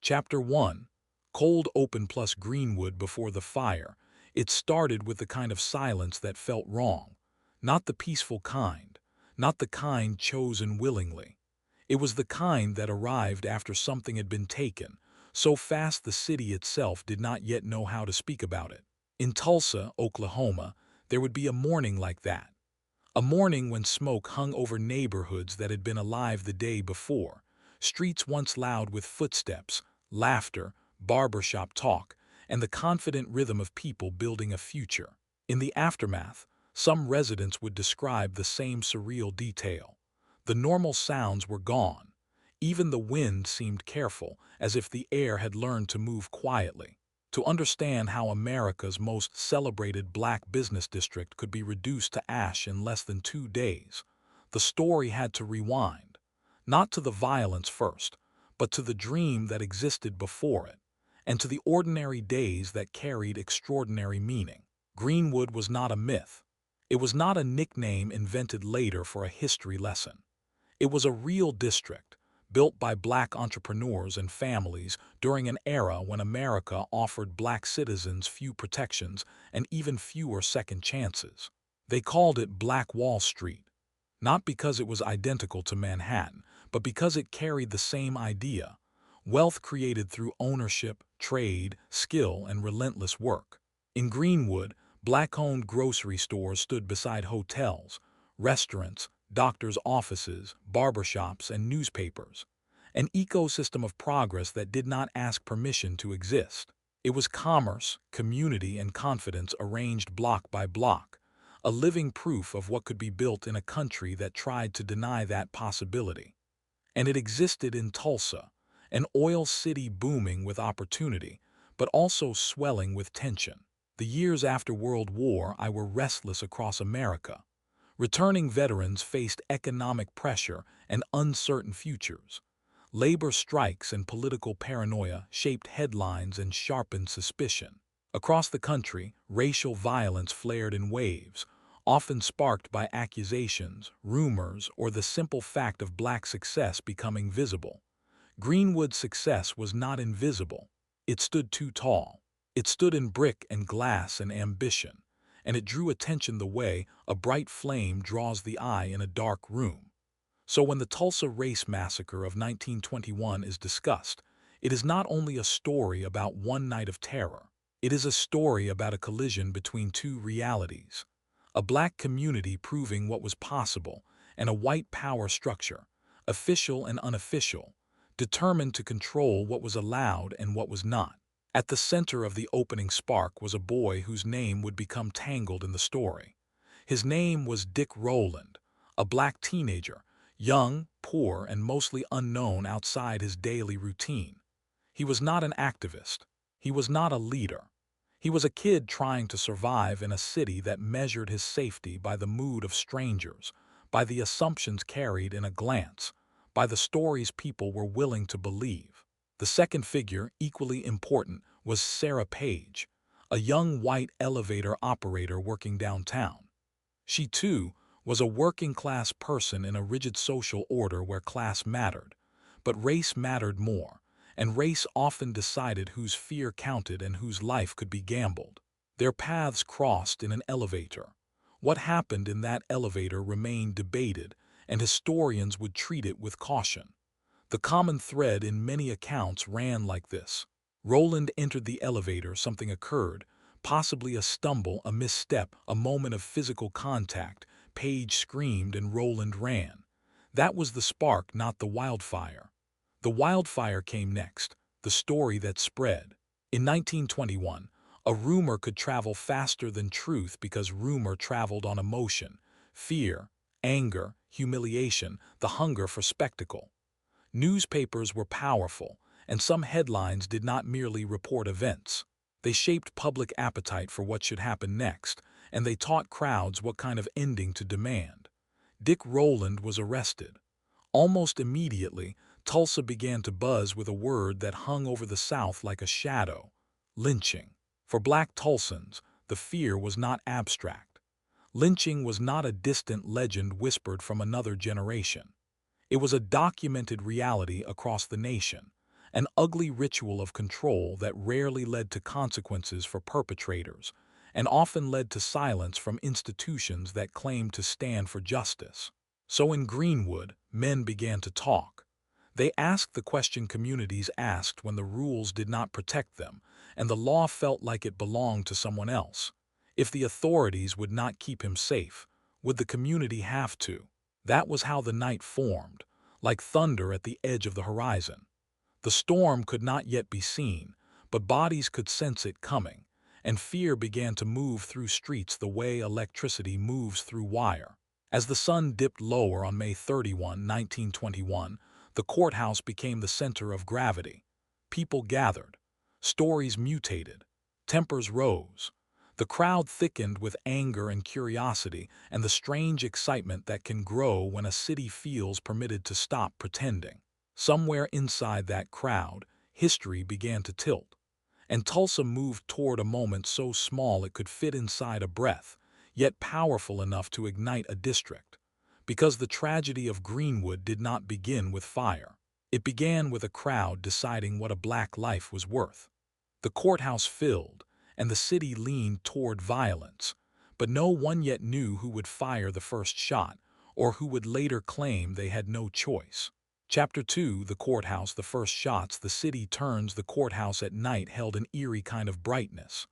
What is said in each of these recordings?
Chapter 1. Cold Open plus Greenwood Before the Fire. It started with the kind of silence that felt wrong. Not the peaceful kind. Not the kind chosen willingly. It was the kind that arrived after something had been taken, so fast the city itself did not yet know how to speak about it. In Tulsa, Oklahoma, there would be a morning like that. A morning when smoke hung over neighborhoods that had been alive the day before, streets once loud with footsteps, laughter, barbershop talk, and the confident rhythm of people building a future. In the aftermath, some residents would describe the same surreal detail. The normal sounds were gone. Even the wind seemed careful, as if the air had learned to move quietly. To understand how America's most celebrated black business district could be reduced to ash in less than 2 days, the story had to rewind, not to the violence first, but to the dream that existed before it, and to the ordinary days that carried extraordinary meaning. Greenwood was not a myth. It was not a nickname invented later for a history lesson. It was a real district, built by black entrepreneurs and families during an era when America offered black citizens few protections and even fewer second chances. They called it Black Wall Street, not because it was identical to Manhattan, but because it carried the same idea: wealth created through ownership, trade, skill, and relentless work. In Greenwood, black-owned grocery stores stood beside hotels, restaurants, doctors' offices, barbershops, and newspapers. An ecosystem of progress that did not ask permission to exist. It was commerce, community, and confidence arranged block by block, a living proof of what could be built in a country that tried to deny that possibility. And it existed in Tulsa, an oil city booming with opportunity, but also swelling with tension. The years after World War I were restless across America. Returning veterans faced economic pressure and uncertain futures. Labor strikes and political paranoia shaped headlines and sharpened suspicion. Across the country, racial violence flared in waves, often sparked by accusations, rumors, or the simple fact of black success becoming visible. Greenwood's success was not invisible. It stood too tall. It stood in brick and glass and ambition, and it drew attention the way a bright flame draws the eye in a dark room. So when the Tulsa Race Massacre of 1921 is discussed, it is not only a story about one night of terror. It is a story about a collision between two realities: a black community proving what was possible, and a white power structure, official and unofficial, determined to control what was allowed and what was not. At the center of the opening spark was a boy whose name would become tangled in the story. His name was Dick Rowland, a black teenager, young, poor, and mostly unknown outside his daily routine. He was not an activist. He was not a leader. He was a kid trying to survive in a city that measured his safety by the mood of strangers, by the assumptions carried in a glance, by the stories people were willing to believe. The second figure, equally important, was Sarah Page, a young white elevator operator working downtown. She, too, was a working-class person in a rigid social order where class mattered, but race mattered more, and race often decided whose fear counted and whose life could be gambled. Their paths crossed in an elevator. What happened in that elevator remained debated, and historians would treat it with caution. The common thread in many accounts ran like this: Rowland entered the elevator, something occurred, possibly a stumble, a misstep, a moment of physical contact. Page screamed and Rowland ran. That was the spark, not the wildfire. The wildfire came next, the story that spread. In 1921, a rumor could travel faster than truth because rumor traveled on emotion: fear, anger, humiliation, the hunger for spectacle. Newspapers were powerful, and some headlines did not merely report events. They shaped public appetite for what should happen next, and they taught crowds what kind of ending to demand. Dick Rowland was arrested. Almost immediately, Tulsa began to buzz with a word that hung over the South like a shadow: lynching. For black Tulsans, the fear was not abstract. Lynching was not a distant legend whispered from another generation. It was a documented reality across the nation, an ugly ritual of control that rarely led to consequences for perpetrators and often led to silence from institutions that claimed to stand for justice. So in Greenwood, men began to talk. They asked the question communities asked when the rules did not protect them and the law felt like it belonged to someone else. If the authorities would not keep him safe, would the community have to? That was how the night formed, like thunder at the edge of the horizon. The storm could not yet be seen, but bodies could sense it coming, and fear began to move through streets the way electricity moves through wire. As the sun dipped lower on May 31, 1921, the courthouse became the center of gravity. People gathered. Stories mutated. Tempers rose. The crowd thickened with anger and curiosity and the strange excitement that can grow when a city feels permitted to stop pretending. Somewhere inside that crowd, history began to tilt. And Tulsa moved toward a moment so small it could fit inside a breath, yet powerful enough to ignite a district. Because the tragedy of Greenwood did not begin with fire. It began with a crowd deciding what a black life was worth. The courthouse filled, and the city leaned toward violence, but no one yet knew who would fire the first shot, or who would later claim they had no choice. Chapter 2, The Courthouse, the first shots. The city turns. The courthouse at night held an eerie kind of brightness.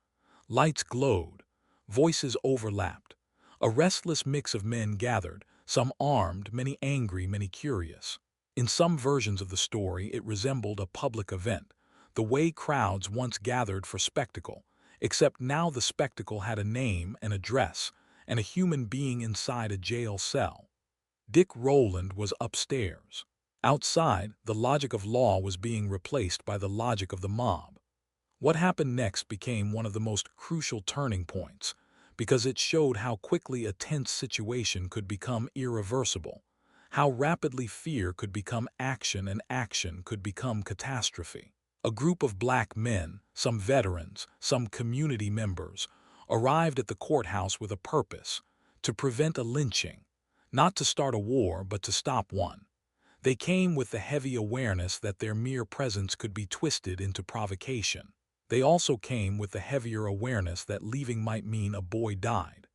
Lights glowed. Voices overlapped. A restless mix of men gathered, some armed, many angry, many curious. In some versions of the story, it resembled a public event, the way crowds once gathered for spectacle, except now the spectacle had a name, an address, and a human being inside a jail cell. Dick Rowland was upstairs. Outside, the logic of law was being replaced by the logic of the mob. What happened next became one of the most crucial turning points, because it showed how quickly a tense situation could become irreversible, how rapidly fear could become action and action could become catastrophe. A group of black men, some veterans, some community members, arrived at the courthouse with a purpose: to prevent a lynching, not to start a war but to stop one. They came with the heavy awareness that their mere presence could be twisted into provocation. They also came with the heavier awareness that leaving might mean a boy died.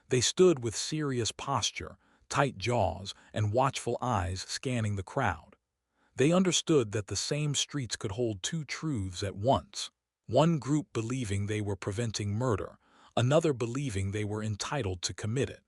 They stood with serious posture, tight jaws, and watchful eyes scanning the crowd. They understood that the same streets could hold two truths at once. One group believing they were preventing murder, another believing they were entitled to commit it.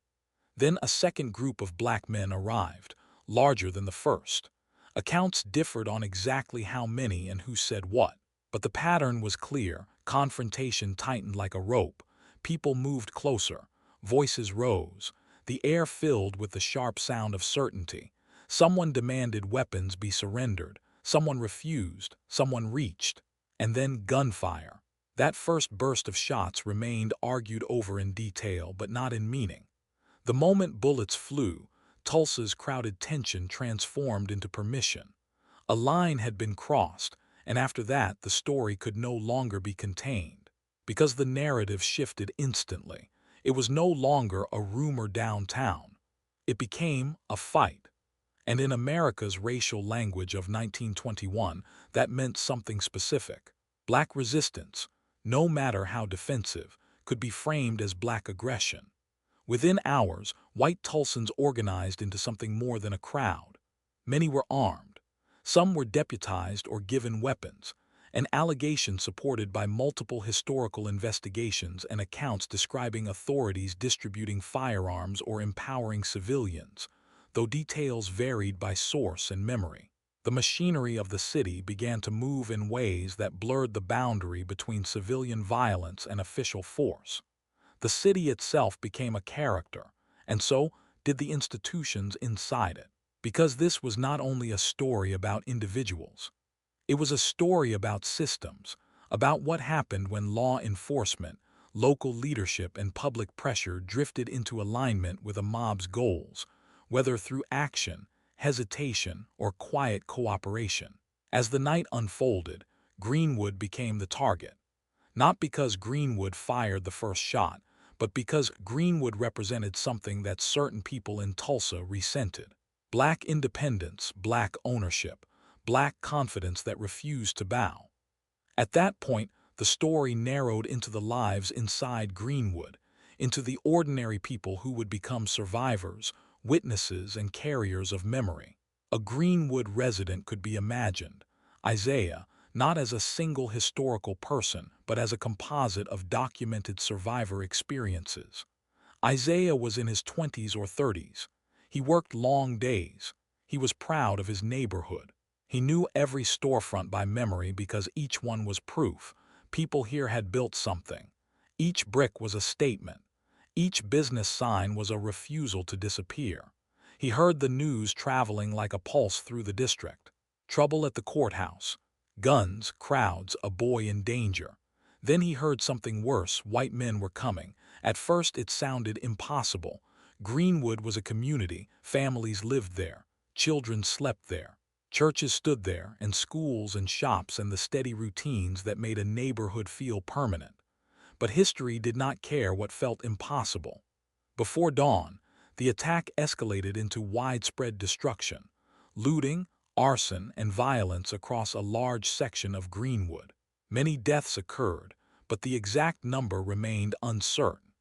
Then a second group of black men arrived, larger than the first. Accounts differed on exactly how many and who said what, but the pattern was clear. Confrontation tightened like a rope. People moved closer. Voices rose. The air filled with the sharp sound of certainty. Someone demanded weapons be surrendered. Someone refused. Someone reached. And then gunfire. That first burst of shots remained argued over in detail, but not in meaning. The moment bullets flew, Tulsa's crowded tension transformed into permission. A line had been crossed, and after that the story could no longer be contained. Because the narrative shifted instantly. It was no longer a rumor downtown. It became a fight. And in America's racial language of 1921, that meant something specific. Black resistance, no matter how defensive, could be framed as black aggression. Within hours, white Tulsans organized into something more than a crowd. Many were armed. Some were deputized or given weapons, an allegation supported by multiple historical investigations and accounts describing authorities distributing firearms or empowering civilians, though details varied by source and memory. The machinery of the city began to move in ways that blurred the boundary between civilian violence and official force. The city itself became a character, and so did the institutions inside it. Because this was not only a story about individuals. It was a story about systems, about what happened when law enforcement, local leadership, and public pressure drifted into alignment with a mob's goals, whether through action, hesitation, or quiet cooperation. As the night unfolded, Greenwood became the target. Not because Greenwood fired the first shot, but because Greenwood represented something that certain people in Tulsa resented. Black independence, black ownership, black confidence that refused to bow. At that point, the story narrowed into the lives inside Greenwood, into the ordinary people who would become survivors, witnesses, and carriers of memory. A Greenwood resident could be imagined, Isaiah, not as a single historical person, but as a composite of documented survivor experiences. Isaiah was in his 20s or 30s. He worked long days. He was proud of his neighborhood. He knew every storefront by memory because each one was proof. People here had built something. Each brick was a statement. Each business sign was a refusal to disappear. He heard the news traveling like a pulse through the district. Trouble at the courthouse. Guns, crowds, a boy in danger. Then he heard something worse. White men were coming. At first it sounded impossible. Greenwood was a community. Families lived there. Children slept there. Churches stood there, and schools and shops, and the steady routines that made a neighborhood feel permanent. But history did not care what felt impossible. Before dawn, the attack escalated into widespread destruction, looting, arson, and violence across a large section of Greenwood. Many deaths occurred, but the exact number remained uncertain.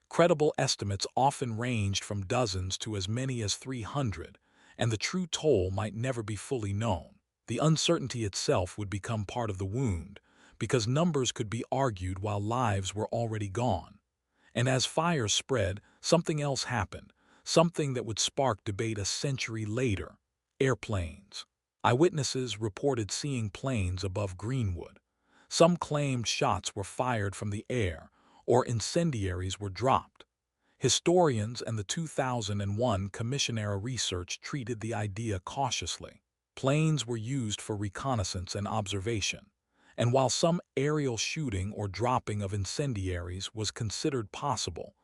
Credible estimates often ranged from dozens to as many as 300, and the true toll might never be fully known. The uncertainty itself would become part of the wound, because numbers could be argued while lives were already gone. And as fires spread, something else happened, something that would spark debate a century later: airplanes. Eyewitnesses reported seeing planes above Greenwood. Some claimed shots were fired from the air, or incendiaries were dropped. Historians and the 2001 Commission-era research treated the idea cautiously. Planes were used for reconnaissance and observation, and while some aerial shooting or dropping of incendiaries was considered possible,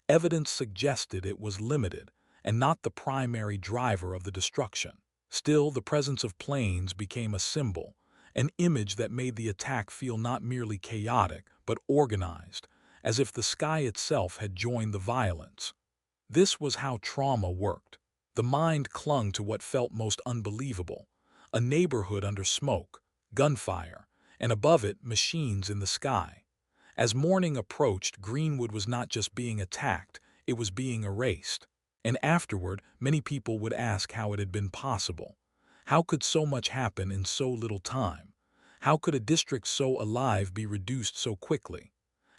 evidence suggested it was limited and not the primary driver of the destruction. Still, the presence of planes became a symbol, an image that made the attack feel not merely chaotic but organized, as if the sky itself had joined the violence. This was how trauma worked. The mind clung to what felt most unbelievable: a neighborhood under smoke, gunfire, and above it, machines in the sky. As morning approached, Greenwood was not just being attacked, it was being erased. And afterward, many people would ask how it had been possible. How could so much happen in so little time? How could a district so alive be reduced so quickly?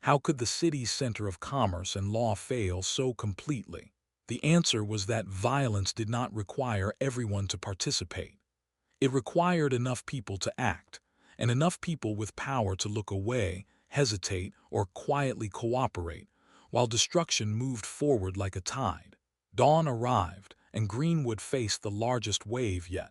How could the city's center of commerce and law fail so completely? The answer was that violence did not require everyone to participate. It required enough people to act, and enough people with power to look away, hesitate, or quietly cooperate, while destruction moved forward like a tide. Dawn arrived, and Greenwood faced the largest wave yet,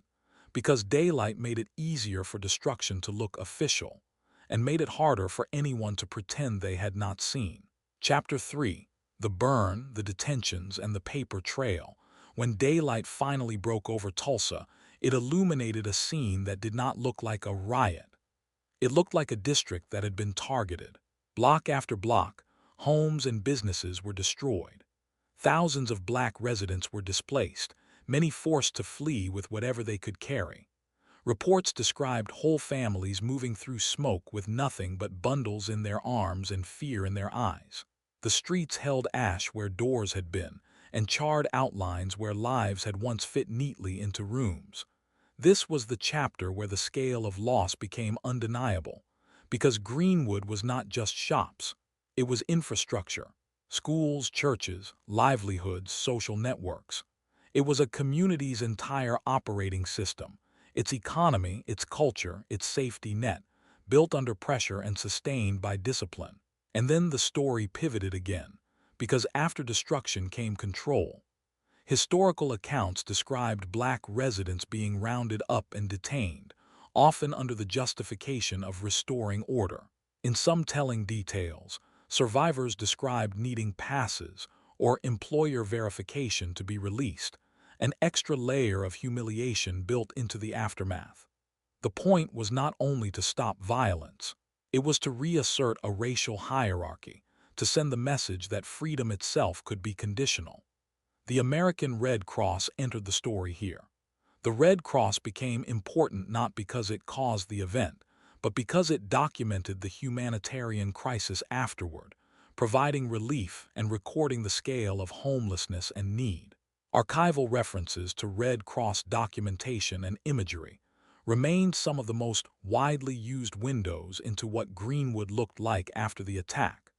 because daylight made it easier for destruction to look official, and made it harder for anyone to pretend they had not seen. Chapter 3: The Burn, the Detentions, and the Paper Trail. When daylight finally broke over Tulsa, it illuminated a scene that did not look like a riot. It looked like a district that had been targeted. Block after block, homes and businesses were destroyed. Thousands of black residents were displaced, many forced to flee with whatever they could carry. Reports described whole families moving through smoke with nothing but bundles in their arms and fear in their eyes. The streets held ash where doors had been, and charred outlines where lives had once fit neatly into rooms. This was the chapter where the scale of loss became undeniable, because Greenwood was not just shops. It was infrastructure: schools, churches, livelihoods, social networks. It was a community's entire operating system, its economy, its culture, its safety net, built under pressure and sustained by discipline. And then the story pivoted again, because after destruction came control. Historical accounts described black residents being rounded up and detained, often under the justification of restoring order. In some telling details, survivors described needing passes or employer verification to be released, an extra layer of humiliation built into the aftermath. The point was not only to stop violence, it was to reassert a racial hierarchy, to send the message that freedom itself could be conditional. The American Red Cross entered the story here. The Red Cross became important not because it caused the event, but because it documented the humanitarian crisis afterward, providing relief and recording the scale of homelessness and need. Archival references to Red Cross documentation and imagery remained some of the most widely used windows into what Greenwood looked like after the attack,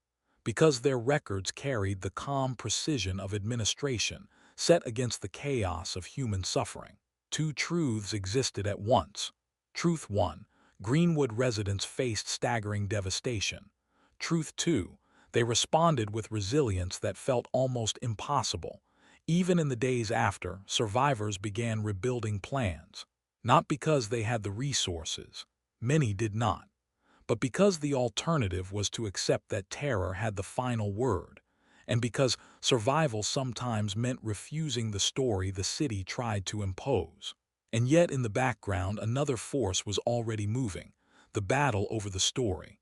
because their records carried the calm precision of administration set against the chaos of human suffering. Two truths existed at once. Truth 1, Greenwood residents faced staggering devastation. Truth 2, they responded with resilience that felt almost impossible. Even in the days after, survivors began rebuilding plans. Not because they had the resources, many did not, but because the alternative was to accept that terror had the final word, and because survival sometimes meant refusing the story the city tried to impose. And yet in the background another force was already moving, the battle over the story.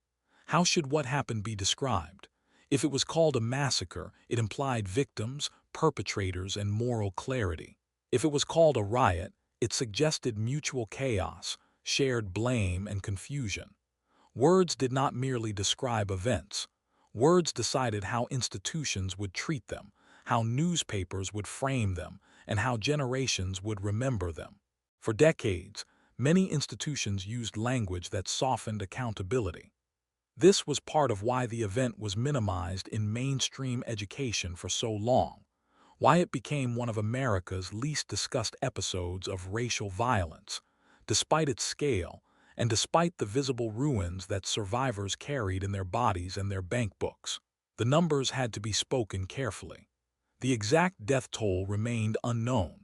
How should what happened be described? If it was called a massacre, it implied victims, perpetrators, and moral clarity. If it was called a riot, it suggested mutual chaos, shared blame, and confusion. Words did not merely describe events. Words decided how institutions would treat them, how newspapers would frame them, and how generations would remember them. For decades, many institutions used language that softened accountability. This was part of why the event was minimized in mainstream education for so long, why it became one of America's least discussed episodes of racial violence, despite its scale and despite the visible ruins that survivors carried in their bodies and their bank books. The numbers had to be spoken carefully. The exact death toll remained unknown.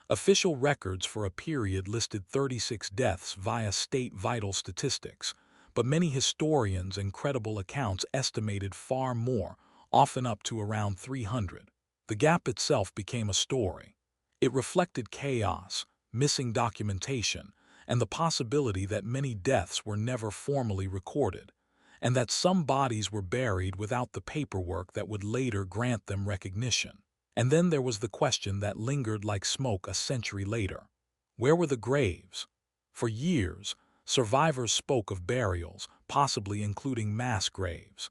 Official records for a period listed 36 deaths via state vital statistics, but many historians and credible accounts estimated far more, often up to around 300. The gap itself became a story. It reflected chaos, missing documentation, and the possibility that many deaths were never formally recorded, and that some bodies were buried without the paperwork that would later grant them recognition. And then there was the question that lingered like smoke a century later. Where were the graves? For years, survivors spoke of burials, possibly including mass graves.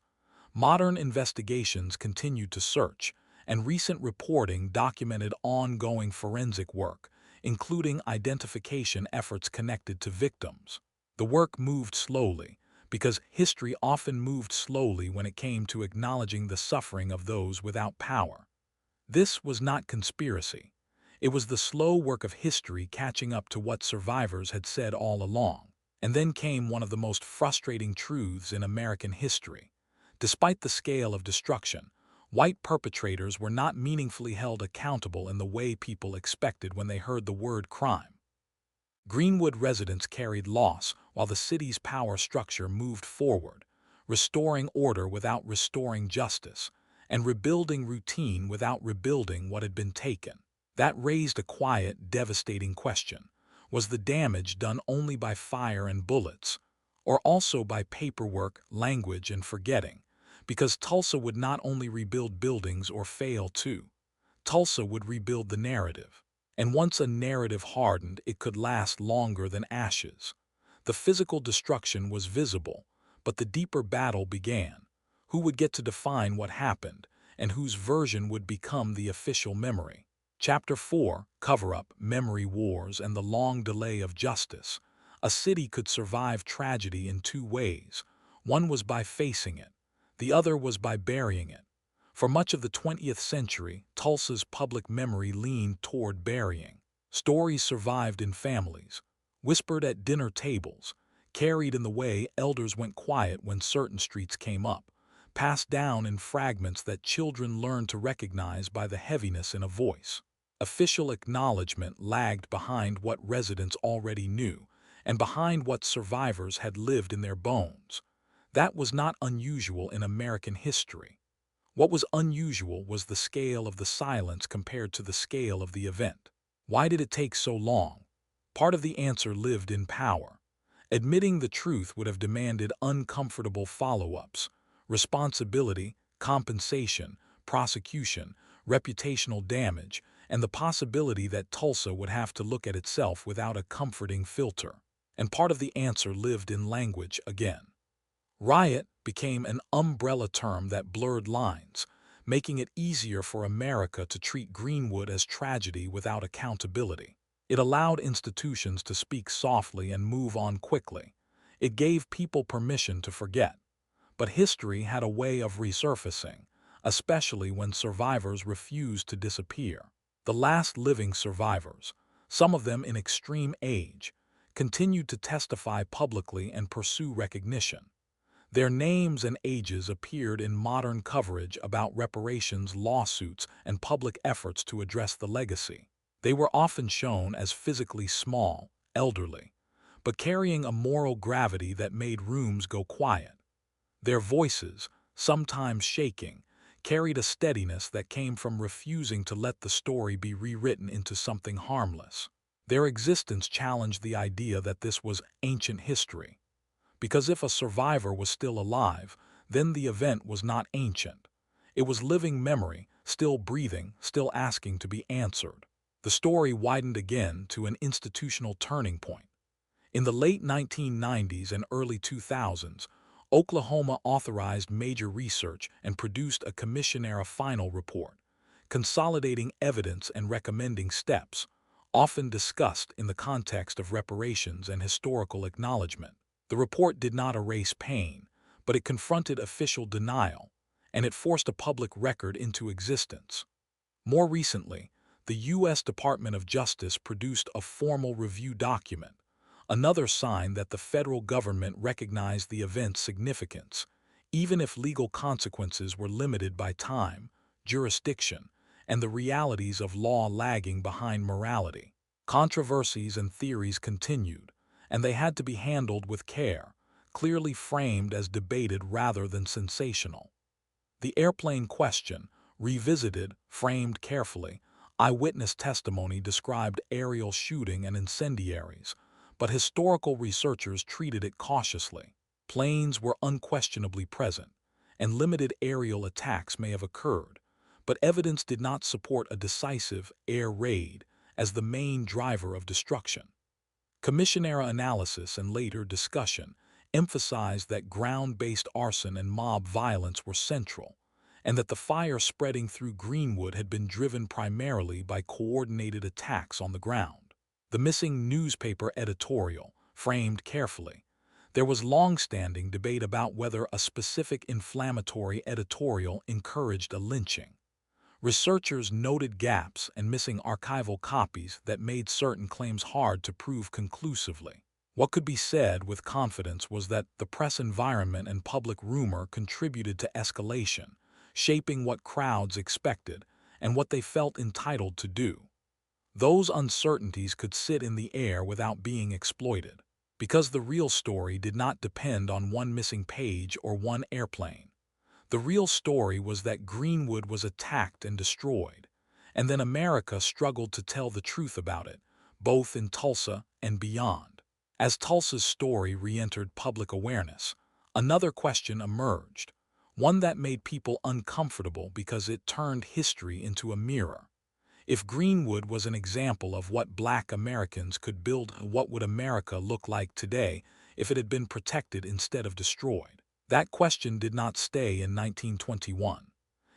Modern investigations continued to search, and recent reporting documented ongoing forensic work, including identification efforts connected to victims. The work moved slowly, because history often moved slowly when it came to acknowledging the suffering of those without power. This was not conspiracy. It was the slow work of history catching up to what survivors had said all along. And then came one of the most frustrating truths in American history. Despite the scale of destruction, white perpetrators were not meaningfully held accountable in the way people expected when they heard the word crime. Greenwood residents carried loss while the city's power structure moved forward, restoring order without restoring justice, and rebuilding routine without rebuilding what had been taken. That raised a quiet, devastating question. Was the damage done only by fire and bullets, or also by paperwork, language, and forgetting? Because Tulsa would not only rebuild buildings or fail too. Tulsa would rebuild the narrative. And once a narrative hardened, it could last longer than ashes. The physical destruction was visible, but the deeper battle began. Who would get to define what happened, and whose version would become the official memory? Chapter 4, Cover-Up, Memory Wars, and the Long Delay of Justice. A city could survive tragedy in two ways. One was by facing it. The other was by burying it. For much of the 20th century, Tulsa's public memory leaned toward burying. Stories survived in families, whispered at dinner tables, carried in the way elders went quiet when certain streets came up, passed down in fragments that children learned to recognize by the heaviness in a voice. Official acknowledgement lagged behind what residents already knew, and behind what survivors had lived in their bones. That was not unusual in American history. What was unusual was the scale of the silence compared to the scale of the event. Why did it take so long? Part of the answer lived in power. Admitting the truth would have demanded uncomfortable follow-ups, responsibility, compensation, prosecution, reputational damage, and the possibility that Tulsa would have to look at itself without a comforting filter. And part of the answer lived in language again. Riot became an umbrella term that blurred lines, making it easier for America to treat Greenwood as tragedy without accountability. It allowed institutions to speak softly and move on quickly. It gave people permission to forget. But history had a way of resurfacing, especially when survivors refused to disappear. The last living survivors, some of them in extreme age, continued to testify publicly and pursue recognition. Their names and ages appeared in modern coverage about reparations, lawsuits, and public efforts to address the legacy. They were often shown as physically small, elderly, but carrying a moral gravity that made rooms go quiet. Their voices, sometimes shaking, carried a steadiness that came from refusing to let the story be rewritten into something harmless. Their existence challenged the idea that this was ancient history, because if a survivor was still alive, then the event was not ancient. It was living memory, still breathing, still asking to be answered. The story widened again to an institutional turning point. In the late 1990s and early 2000s, Oklahoma authorized major research and produced a commission-era final report, consolidating evidence and recommending steps, often discussed in the context of reparations and historical acknowledgement. The report did not erase pain, but it confronted official denial, and it forced a public record into existence. More recently, the U.S. Department of Justice produced a formal review document, another sign that the federal government recognized the event's significance, even if legal consequences were limited by time, jurisdiction, and the realities of law lagging behind morality. Controversies and theories continued, and they had to be handled with care, clearly framed as debated rather than sensational. The airplane question, revisited, framed carefully, eyewitness testimony described aerial shooting and incendiaries, but historical researchers treated it cautiously. Planes were unquestionably present, and limited aerial attacks may have occurred, but evidence did not support a decisive air raid as the main driver of destruction. Commission-era analysis and later discussion emphasized that ground-based arson and mob violence were central, and that the fire spreading through Greenwood had been driven primarily by coordinated attacks on the ground. The missing newspaper editorial, framed carefully. There was long-standing debate about whether a specific inflammatory editorial encouraged a lynching. Researchers noted gaps and missing archival copies that made certain claims hard to prove conclusively. What could be said with confidence was that the press environment and public rumor contributed to escalation, shaping what crowds expected and what they felt entitled to do. Those uncertainties could sit in the air without being exploited, because the real story did not depend on one missing page or one airplane. The real story was that Greenwood was attacked and destroyed, and then America struggled to tell the truth about it, both in Tulsa and beyond. As Tulsa's story re-entered public awareness, another question emerged, one that made people uncomfortable because it turned history into a mirror. If Greenwood was an example of what Black Americans could build, what would America look like today if it had been protected instead of destroyed? That question did not stay in 1921.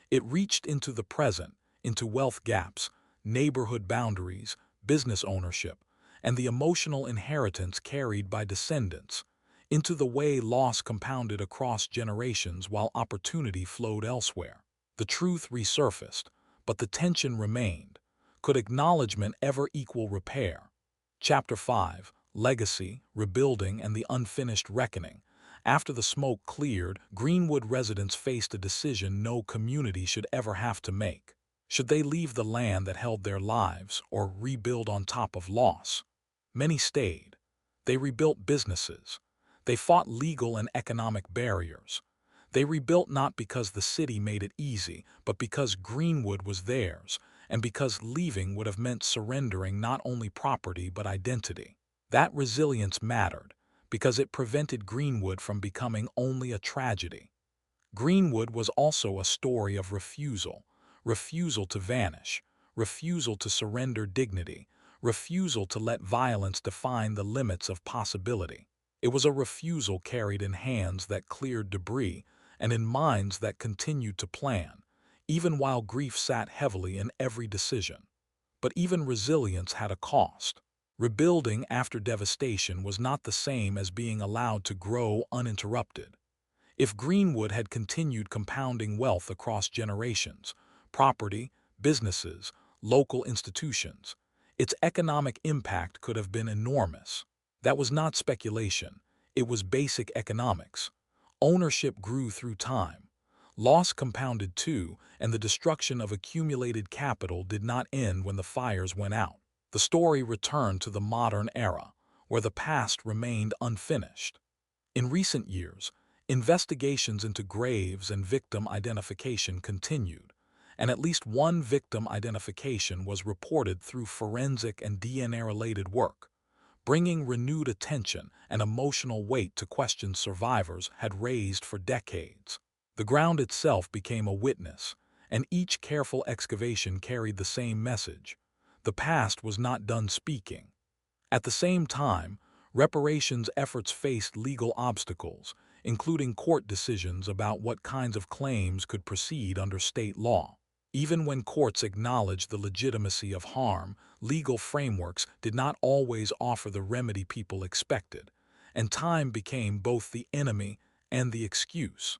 It reached into the present, into wealth gaps, neighborhood boundaries, business ownership, and the emotional inheritance carried by descendants, into the way loss compounded across generations while opportunity flowed elsewhere. The truth resurfaced, but the tension remained. Could acknowledgement ever equal repair? Chapter 5, Legacy, Rebuilding, and the Unfinished Reckoning. After the smoke cleared, Greenwood residents faced a decision no community should ever have to make. Should they leave the land that held their lives or rebuild on top of loss? Many stayed. They rebuilt businesses. They fought legal and economic barriers. They rebuilt not because the city made it easy, but because Greenwood was theirs, and because leaving would have meant surrendering not only property but identity. That resilience mattered, because it prevented Greenwood from becoming only a tragedy. Greenwood was also a story of refusal, refusal to vanish, refusal to surrender dignity, refusal to let violence define the limits of possibility. It was a refusal carried in hands that cleared debris and in minds that continued to plan, even while grief sat heavily in every decision. But even resilience had a cost. Rebuilding after devastation was not the same as being allowed to grow uninterrupted. If Greenwood had continued compounding wealth across generations, property, businesses, local institutions, its economic impact could have been enormous. That was not speculation, it was basic economics. Ownership grew through time. Loss compounded too, and the destruction of accumulated capital did not end when the fires went out. The story returned to the modern era, where the past remained unfinished. In recent years, investigations into graves and victim identification continued, and at least one victim identification was reported through forensic and DNA-related work, bringing renewed attention and emotional weight to questions survivors had raised for decades. The ground itself became a witness, and each careful excavation carried the same message. The past was not done speaking. At the same time, reparations efforts faced legal obstacles, including court decisions about what kinds of claims could proceed under state law. Even when courts acknowledged the legitimacy of harm, legal frameworks did not always offer the remedy people expected, and time became both the enemy and the excuse.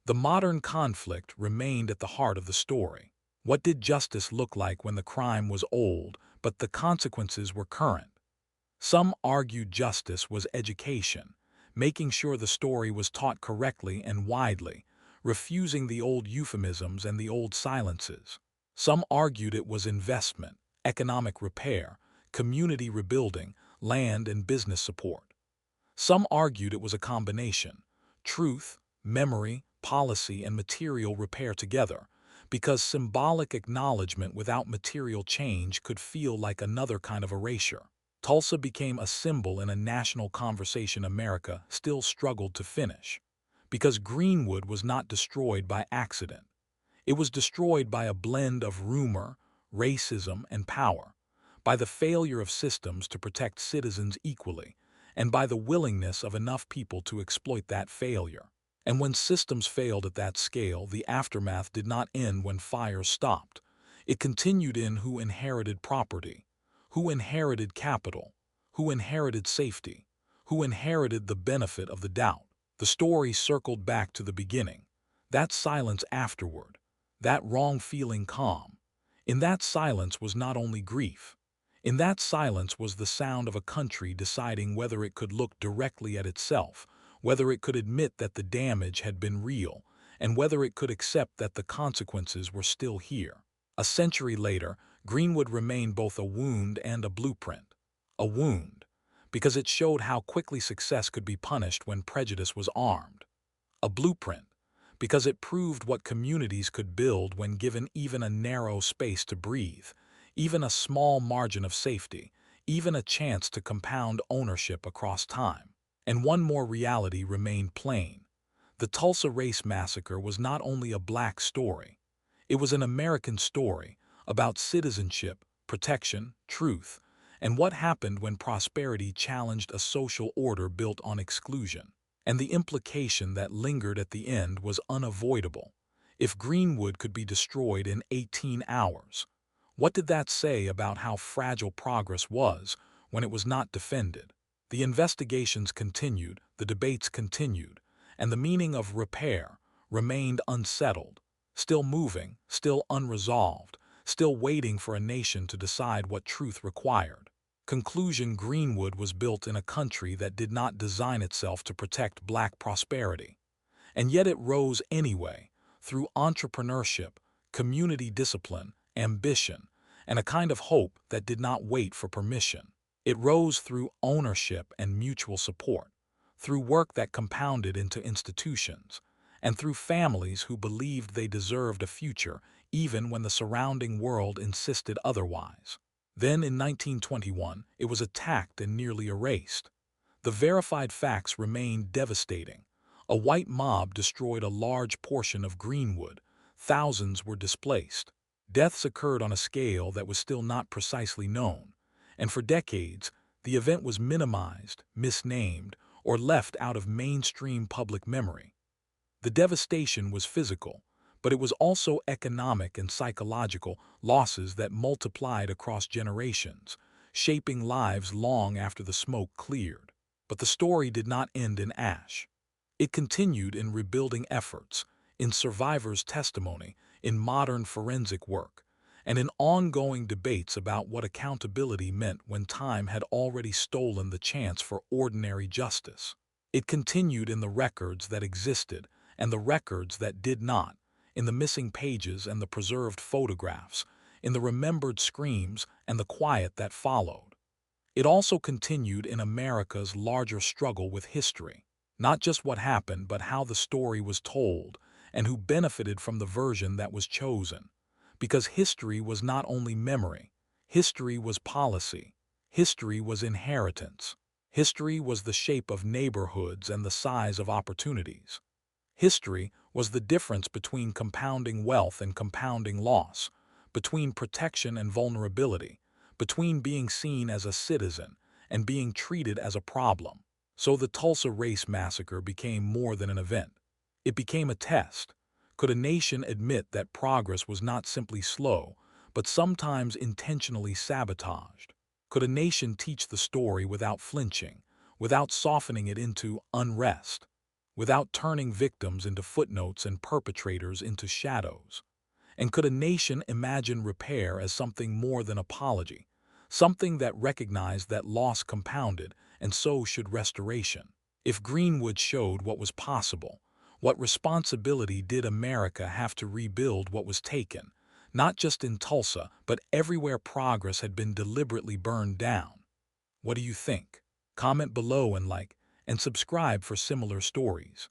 The modern conflict remained at the heart of the story. What did justice look like when the crime was old, but the consequences were current? Some argued justice was education, making sure the story was taught correctly and widely, refusing the old euphemisms and the old silences. Some argued it was investment, economic repair, community rebuilding, land and business support. Some argued it was a combination, truth, memory, policy, and material repair together, because symbolic acknowledgement without material change could feel like another kind of erasure. Tulsa became a symbol in a national conversation America still struggled to finish, because Greenwood was not destroyed by accident. It was destroyed by a blend of rumor, racism, and power, by the failure of systems to protect citizens equally, and by the willingness of enough people to exploit that failure. And when systems failed at that scale, the aftermath did not end when fires stopped. It continued in who inherited property, who inherited capital, who inherited safety, who inherited the benefit of the doubt. The story circled back to the beginning, that silence afterward, that wrong feeling calm. In that silence was not only grief. In that silence was the sound of a country deciding whether it could look directly at itself, whether it could admit that the damage had been real, and whether it could accept that the consequences were still here. A century later, Greenwood remained both a wound and a blueprint. A wound, because it showed how quickly success could be punished when prejudice was armed. A blueprint, because it proved what communities could build when given even a narrow space to breathe, even a small margin of safety, even a chance to compound ownership across time. And one more reality remained plain. The Tulsa Race Massacre was not only a black story. It was an American story about citizenship, protection, truth, and what happened when prosperity challenged a social order built on exclusion. And the implication that lingered at the end was unavoidable. If Greenwood could be destroyed in 18 hours, what did that say about how fragile progress was when it was not defended? The investigations continued, the debates continued, and the meaning of repair remained unsettled, still moving, still unresolved, still waiting for a nation to decide what truth required. Conclusion: Greenwood was built in a country that did not design itself to protect black prosperity. And yet it rose anyway, through entrepreneurship, community discipline, ambition, and a kind of hope that did not wait for permission. It rose through ownership and mutual support, through work that compounded into institutions, and through families who believed they deserved a future even when the surrounding world insisted otherwise. Then in 1921, it was attacked and nearly erased. The verified facts remained devastating. A white mob destroyed a large portion of Greenwood. Thousands were displaced. Deaths occurred on a scale that was still not precisely known, and for decades, the event was minimized, misnamed, or left out of mainstream public memory. The devastation was physical, but it was also economic and psychological losses that multiplied across generations, shaping lives long after the smoke cleared. But the story did not end in ash. It continued in rebuilding efforts, in survivors' testimony, in modern forensic work, and in ongoing debates about what accountability meant when time had already stolen the chance for ordinary justice. It continued in the records that existed and the records that did not, in the missing pages and the preserved photographs, in the remembered screams and the quiet that followed. It also continued in America's larger struggle with history, not just what happened, but how the story was told and who benefited from the version that was chosen. Because history was not only memory, history was policy, history was inheritance, history was the shape of neighborhoods and the size of opportunities. History was the difference between compounding wealth and compounding loss, between protection and vulnerability, between being seen as a citizen and being treated as a problem. So the Tulsa Race Massacre became more than an event. It became a test. Could a nation admit that progress was not simply slow, but sometimes intentionally sabotaged? Could a nation teach the story without flinching, without softening it into unrest, without turning victims into footnotes and perpetrators into shadows? And could a nation imagine repair as something more than apology, something that recognized that loss compounded, and so should restoration? If Greenwood showed what was possible, what responsibility did America have to rebuild what was taken, not just in Tulsa, but everywhere progress had been deliberately burned down? What do you think? Comment below and like, and subscribe for similar stories.